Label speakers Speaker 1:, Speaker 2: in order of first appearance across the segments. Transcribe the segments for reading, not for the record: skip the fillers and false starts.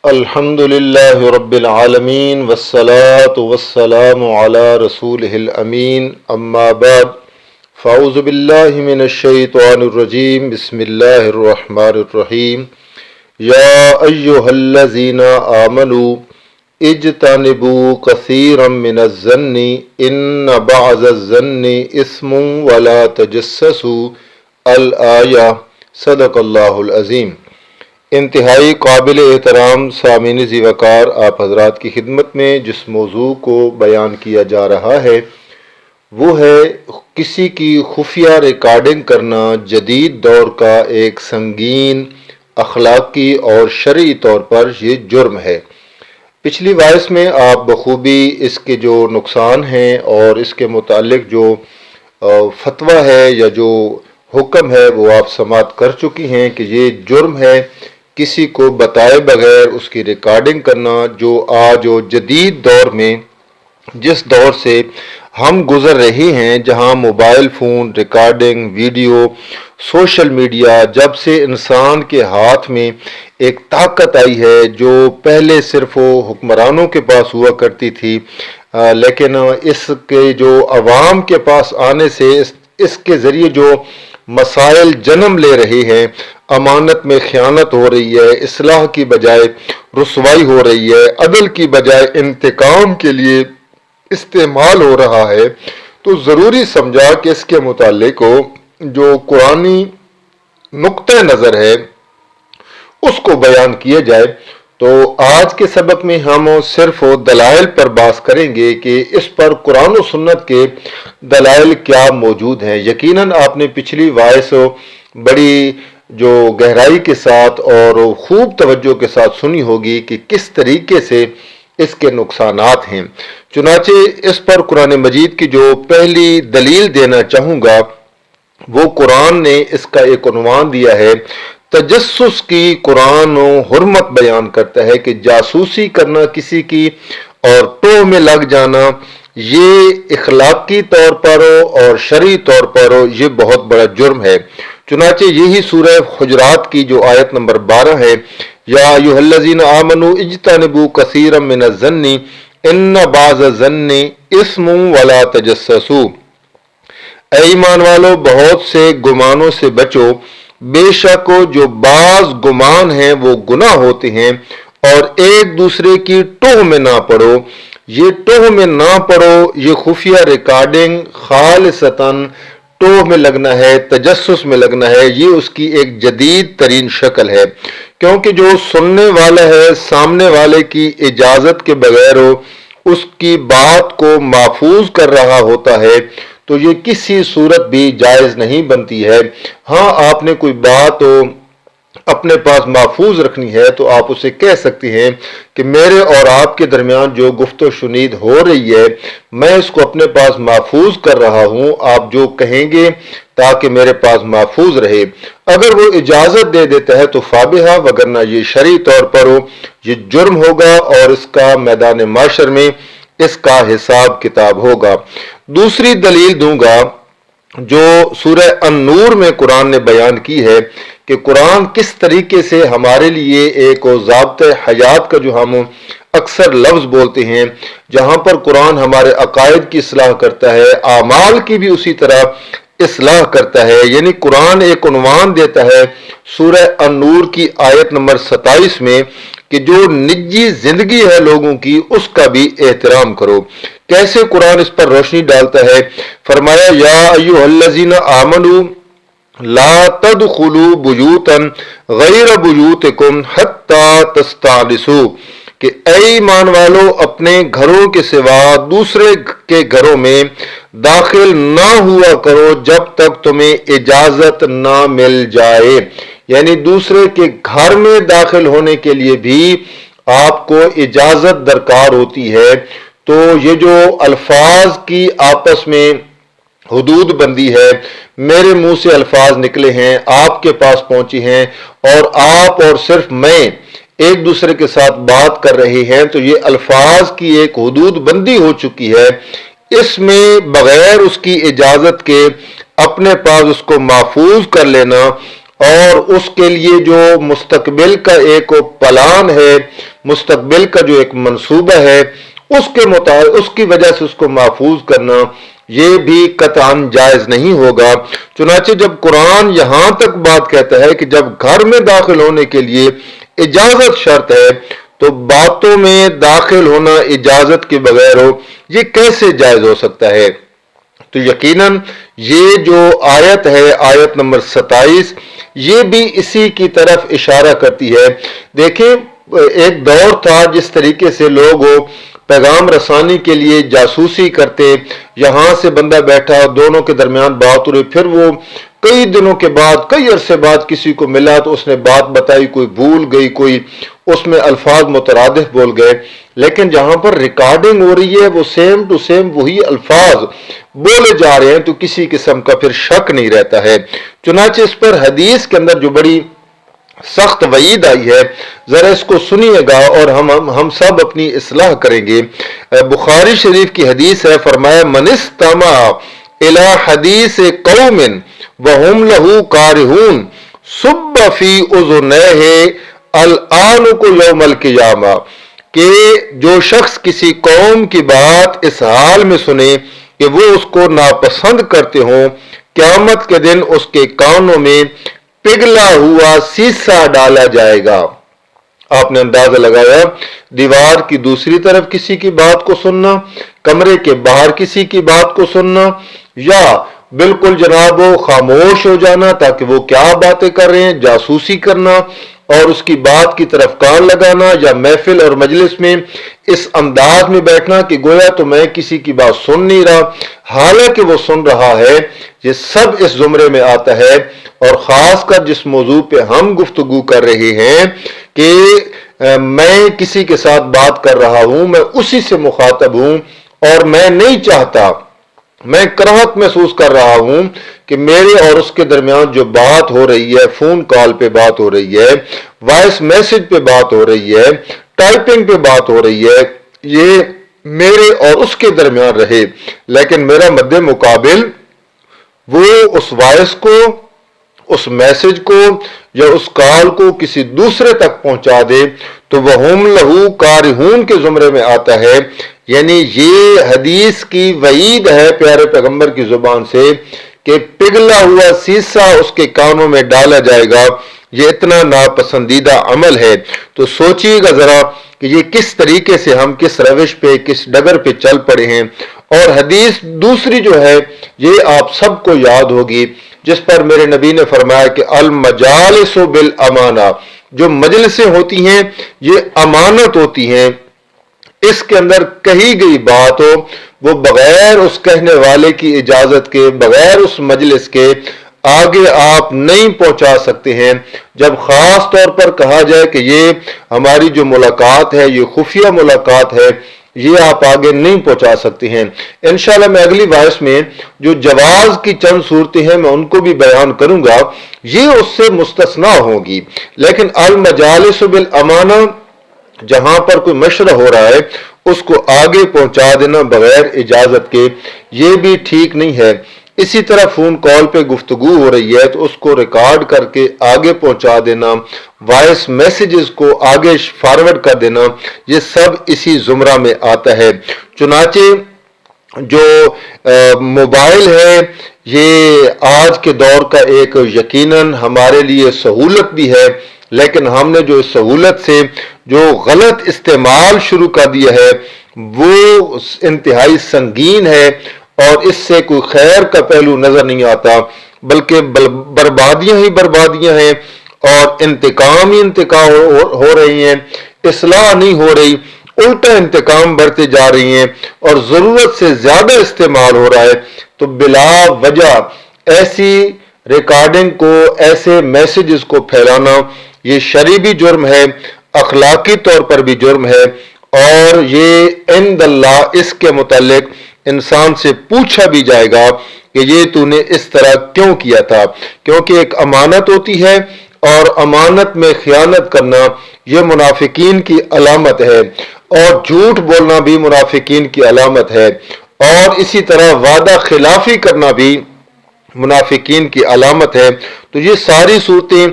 Speaker 1: الحمدللہ رب العالمین والصلاة والسلام علی رسولہ الامین اما بعد فاعوذ باللہ من الشیطان الرجیم بسم اللہ الرحمن الرحیم یا ایہا الذین آمنوا اجتنبوا کثیرا من الظن ان بعض الظن اثم ولا تجسسوا الآیہ صدق اللہ العظیم۔ انتہائی قابل احترام سامعین ذی وقار، آپ حضرات کی خدمت میں جس موضوع کو بیان کیا جا رہا ہے وہ ہے کسی کی خفیہ ریکارڈنگ کرنا جدید دور کا ایک سنگین اخلاقی اور شرعی طور پر یہ جرم ہے۔ پچھلی وائس میں آپ بخوبی اس کے جو نقصان ہیں اور اس کے متعلق جو فتویٰ ہے یا جو حکم ہے وہ آپ سماعت کر چکی ہیں کہ یہ جرم ہے کسی کو بتائے بغیر اس کی ریکارڈنگ کرنا، جو آج و جدید دور میں جس دور سے ہم گزر رہے ہیں، جہاں mobile phone, recording, video, social media جب سے انسان کے ہاتھ میں ایک طاقت آئی ہے جو پہلے صرف وہ حکمرانوں کے پاس ہوا کرتی تھی، لیکن اس کے جو عوام کے پاس آنے سے اس کے ذریعے جو مسائل جنم لے رہے ہیں، امانت میں خیانت ہو رہی ہے، اصلاح کی بجائے رسوائی ہو رہی ہے، عدل کی بجائے انتقام کے لیے استعمال ہو رہا ہے، تو ضروری سمجھا کہ اس کے متعلق جو قرآنی نقطہ نظر ہے اس کو بیان کیا جائے۔ تو آج کے سبق میں ہم صرف دلائل پر بحث کریں گے کہ اس پر قرآن و سنت کے دلائل کیا موجود ہیں۔ یقیناً آپ نے پچھلی وائس بڑی جو گہرائی کے ساتھ اور خوب توجہ کے ساتھ سنی ہوگی کہ کس طریقے سے اس کے نقصانات ہیں۔ چنانچہ اس پر قرآن مجید کی جو پہلی دلیل دینا چاہوں گا وہ قرآن نے اس کا ایک عنوان دیا ہے، تجسس کی قرآن و حرمت بیان کرتا ہے کہ جاسوسی کرنا کسی کی اور ٹوہ میں لگ جانا، یہ اخلاقی طور پر اور شرعی طور پر یہ بہت بڑا جرم ہے۔ چنانچہ یہی سورہ حجرات کی جو آیت نمبر 12 ہے، یا ایھا الذین آمنوا اجتنبوا کثیرا من الظن ان بعض الظن اثم ولا تجسسوا، اے ایمان والو بہت سے گمانوں سے بچو، بے شک جو بعض گمان ہیں وہ گناہ ہوتے ہیں، اور ایک دوسرے کی ٹوہ میں نہ پڑو۔ یہ ٹوہ میں نہ پڑو، یہ خفیہ ریکارڈنگ خالصتاً ٹوہ میں لگنا ہے، تجسس میں لگنا ہے، یہ اس کی ایک جدید ترین شکل ہے، کیونکہ جو سننے والا ہے سامنے والے کی اجازت کے بغیر اس کی بات کو محفوظ کر رہا ہوتا ہے، تو یہ کسی صورت بھی جائز نہیں بنتی ہے۔ ہاں، آپ نے کوئی بات اپنے پاس محفوظ رکھنی ہے تو آپ اسے کہہ سکتے ہیں کہ میرے اور آپ کے درمیان جو گفت و شنید ہو رہی ہے میں اس کو اپنے پاس محفوظ کر رہا ہوں، آپ جو کہیں گے تاکہ میرے پاس محفوظ رہے۔ اگر وہ اجازت دے دیتا ہے تو فابہا، وگرنہ یہ شرعی طور پر یہ جرم ہوگا اور اس کا میدان معاشر میں اس کا حساب کتاب ہوگا۔ دوسری دلیل دوں گا جو سورہ النور میں قرآن نے بیان کی ہے کہ قرآن کس طریقے سے ہمارے لیے ایک ضابطۂ حیات کا جو ہم اکثر لفظ بولتے ہیں، جہاں پر قرآن ہمارے عقائد کی اصلاح کرتا ہے، اعمال کی بھی اسی طرح اصلاح کرتا ہے۔ یعنی قرآن ایک عنوان دیتا ہے سورہ النور کی آیت نمبر 27 میں کہ جو نجی زندگی ہے لوگوں کی اس کا بھی احترام کرو۔ کیسے قرآن اس پر روشنی ڈالتا ہے؟ فرمایا، یا ایھا الذین آمنوا لا تدخلوا بیوتا غیر بیوتکم حتی تستأنسوا، کہ اے ایمان والو اپنے گھروں کے سوا دوسرے کے گھروں میں داخل نہ ہوا کرو جب تک تمہیں اجازت نہ مل جائے۔ یعنی دوسرے کے گھر میں داخل ہونے کے لیے بھی آپ کو اجازت درکار ہوتی ہے۔ تو یہ جو الفاظ کی آپس میں حدود بندی ہے، میرے منہ سے الفاظ نکلے ہیں، آپ کے پاس پہنچے ہیں اور آپ اور صرف میں ایک دوسرے کے ساتھ بات کر رہے ہیں، تو یہ الفاظ کی ایک حدود بندی ہو چکی ہے۔ اس میں بغیر اس کی اجازت کے اپنے پاس اس کو محفوظ کر لینا اور اس کے لیے جو مستقبل کا ایک پلان ہے، مستقبل کا جو ایک منصوبہ ہے، اس کی وجہ سے اس کو محفوظ کرنا یہ بھی قطعاً جائز نہیں ہوگا۔ چنانچہ جب قرآن یہاں تک بات کہتا ہے کہ جب گھر میں داخل ہونے کے لیے اجازت شرط ہے، تو باتوں میں داخل ہونا اجازت کے بغیر ہو، یہ کیسے جائز ہو سکتا ہے؟ تو یقیناً یہ جو آیت ہے، آیت نمبر 27، یہ بھی اسی کی طرف اشارہ کرتی ہے۔ دیکھیں، ایک دور تھا جس طریقے سے لوگ پیغام رسانی کے لیے جاسوسی کرتے، یہاں سے بندہ بیٹھا، دونوں کے درمیان بات ہو رہی، پھر وہ کئی دنوں کے بعد، کئی عرصے بعد کسی کو ملا تو اس نے بات بتائی، کوئی بھول گئی، کوئی اس میں الفاظ مترادف بول گئے، لیکن جہاں پر ریکارڈنگ ہو رہی ہے وہ سیم ٹو سیم وہی الفاظ بولے جا رہے ہیں، تو کسی قسم کا پھر شک نہیں رہتا ہے۔ چنانچہ اس پر حدیث کے اندر جو بڑی سخت وعید آئی ہے، ذرا اس کو سنیے گا اور ہم سب اپنی اصلاح کریں گے۔ بخاری شریف کی حدیث ہے، فرمایا من استمع الی حدیث قوم وهم له کارہون صب فی اذنیہ العنق یوم القیامہ، کہ جو شخص کسی قوم کی بات اس حال میں سنے کہ وہ اس کو ناپسند کرتے ہوں، قیامت کے دن اس کے کانوں میں پگھلا ہوا سیسا ڈالا جائے گا۔ آپ نے اندازہ لگایا، دیوار کی دوسری طرف کسی کی بات کو سننا، کمرے کے باہر کسی کی بات کو سننا، یا بالکل جناب خاموش ہو جانا تاکہ وہ کیا باتیں کر رہے ہیں، جاسوسی کرنا اور اس کی بات کی طرف کان لگانا، یا محفل اور مجلس میں اس انداز میں بیٹھنا کہ گویا تو میں کسی کی بات سن نہیں رہا حالانکہ وہ سن رہا ہے، یہ سب اس زمرے میں آتا ہے۔ اور خاص کر جس موضوع پہ ہم گفتگو کر رہے ہیں کہ میں کسی کے ساتھ بات کر رہا ہوں، میں اسی سے مخاطب ہوں، اور میں نہیں چاہتا، میں کراہت محسوس کر رہا ہوں کہ میرے اور اس کے درمیان جو بات ہو رہی ہے، فون کال پہ بات ہو رہی ہے، وائس میسج پہ بات ہو رہی ہے، ٹائپنگ پہ بات ہو رہی ہے، یہ میرے اور اس کے درمیان رہے، لیکن میرا مد مقابل وہ اس وائس کو، اس میسج کو یا اس کال کو کسی دوسرے تک پہنچا دے تو وہ ہم لہو کارہون کے زمرے میں آتا ہے۔ یعنی یہ حدیث کی وعید ہے پیارے پیغمبر کی زبان سے کہ پگھلا ہوا سیسا اس کے کانوں میں ڈالا جائے گا، یہ اتنا ناپسندیدہ عمل ہے۔ تو سوچئے گا ذرا کہ یہ کس طریقے سے ہم کس روش پہ، کس ڈگر پہ چل پڑے ہیں۔ اور حدیث دوسری جو ہے یہ آپ سب کو یاد ہوگی، جس پر میرے نبی نے فرمایا کہ المجالس بالامانہ، جو مجلسیں ہوتی ہیں یہ امانت ہوتی ہیں، اس کے اندر کہی گئی بات ہو وہ بغیر اس کہنے والے کی اجازت کے، بغیر اس مجلس کے آگے آپ نہیں پہنچا سکتے ہیں۔ جب خاص طور پر کہا جائے کہ یہ ہماری جو ملاقات ہے یہ خفیہ ملاقات ہے، یہ آپ آگے نہیں پہنچا سکتے ہیں۔ انشاءاللہ میں اگلی وائس میں جو جواز کی چند صورتیں ہیں میں ان کو بھی بیان کروں گا، یہ اس سے مستثنا ہوگی، لیکن المجالس بالامانہ جہاں پر کوئی مشورہ ہو رہا ہے اس کو آگے پہنچا دینا بغیر اجازت کے، یہ بھی ٹھیک نہیں ہے۔ اسی طرح فون کال پہ گفتگو ہو رہی ہے تو اس کو ریکارڈ کر کے آگے پہنچا دینا، وائس میسیجز کو آگے فارورڈ کر دینا، یہ سب اسی زمرہ میں آتا ہے۔ چنانچہ جو موبائل ہے یہ آج کے دور کا ایک یقیناً ہمارے لیے سہولت بھی ہے، لیکن ہم نے جو اس سہولت سے جو غلط استعمال شروع کر دیا ہے وہ انتہائی سنگین ہے، اور اس سے کوئی خیر کا پہلو نظر نہیں آتا، بلکہ بربادیاں ہی بربادیاں ہیں، اور انتقام ہی انتقام ہو رہی ہیں، اصلاح نہیں ہو رہی، الٹا انتقام بڑھتے جا رہی ہیں، اور ضرورت سے زیادہ استعمال ہو رہا ہے۔ تو بلا وجہ ایسی ریکارڈنگ کو، ایسے میسیجز کو پھیلانا یہ شرعی بھی جرم ہے، اخلاقی طور پر بھی جرم ہے، اور یہ عند اللہ اس کے متعلق انسان سے پوچھا بھی جائے گا کہ یہ تو نے اس طرح کیوں کیا تھا، کیونکہ ایک امانت ہوتی ہے، اور امانت میں خیانت کرنا یہ منافقین کی علامت ہے، اور جھوٹ بولنا بھی منافقین کی علامت ہے، اور اسی طرح وعدہ خلافی کرنا بھی منافقین کی علامت ہے۔ تو یہ ساری صورتیں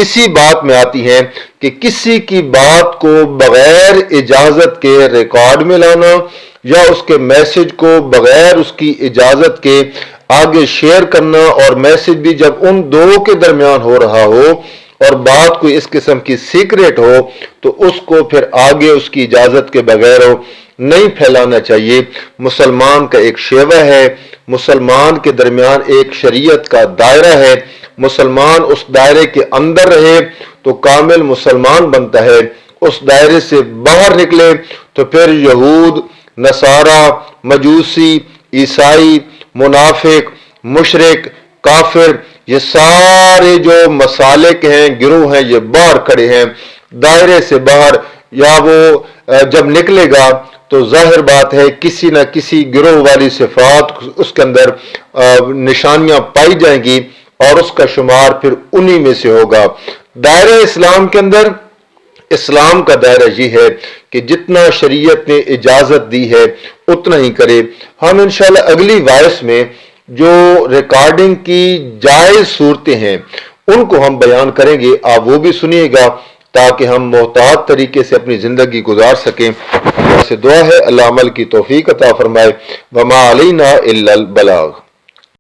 Speaker 1: اسی بات میں آتی ہیں کہ کسی کی بات کو بغیر اجازت کے ریکارڈ میں لانا یا اس کے میسج کو بغیر اس کی اجازت کے آگے شیئر کرنا، اور میسج بھی جب ان دو کے درمیان ہو رہا ہو اور بات کوئی اس قسم کی سیکریٹ ہو تو اس کو پھر آگے اس کی اجازت کے بغیر نہیں پھیلانا چاہیے۔ مسلمان کا ایک شیوہ ہے، مسلمان کے درمیان ایک شریعت کا دائرہ ہے، مسلمان اس دائرے کے اندر رہے تو کامل مسلمان بنتا ہے، اس دائرے سے باہر نکلے تو پھر یہود، نصارہ، مجوسی، عیسائی، منافق، مشرک، کافر، یہ سارے جو مسالک ہیں، گروہ ہیں، یہ باہر کھڑے ہیں دائرے سے باہر، یا وہ جب نکلے گا تو ظاہر بات ہے کسی نہ کسی گروہ والی صفات اس کے اندر نشانیاں پائی جائیں گی اور اس کا شمار پھر انہی میں سے ہوگا۔ دائرہ اسلام کے اندر اسلام کا دائرہ یہ ہے کہ جتنا شریعت نے اجازت دی ہے اتنا ہی کرے۔ ہم انشاءاللہ اگلی وائس میں جو ریکارڈنگ کی جائز صورتیں ہیں ان کو ہم بیان کریں گے، آپ وہ بھی سنیے گا تاکہ ہم محتاط طریقے سے اپنی زندگی گزار سکیں۔ اللہ سے دعا ہے اللہ عمل کی توفیق عطا فرمائے۔ وما علینا الا البلاغ۔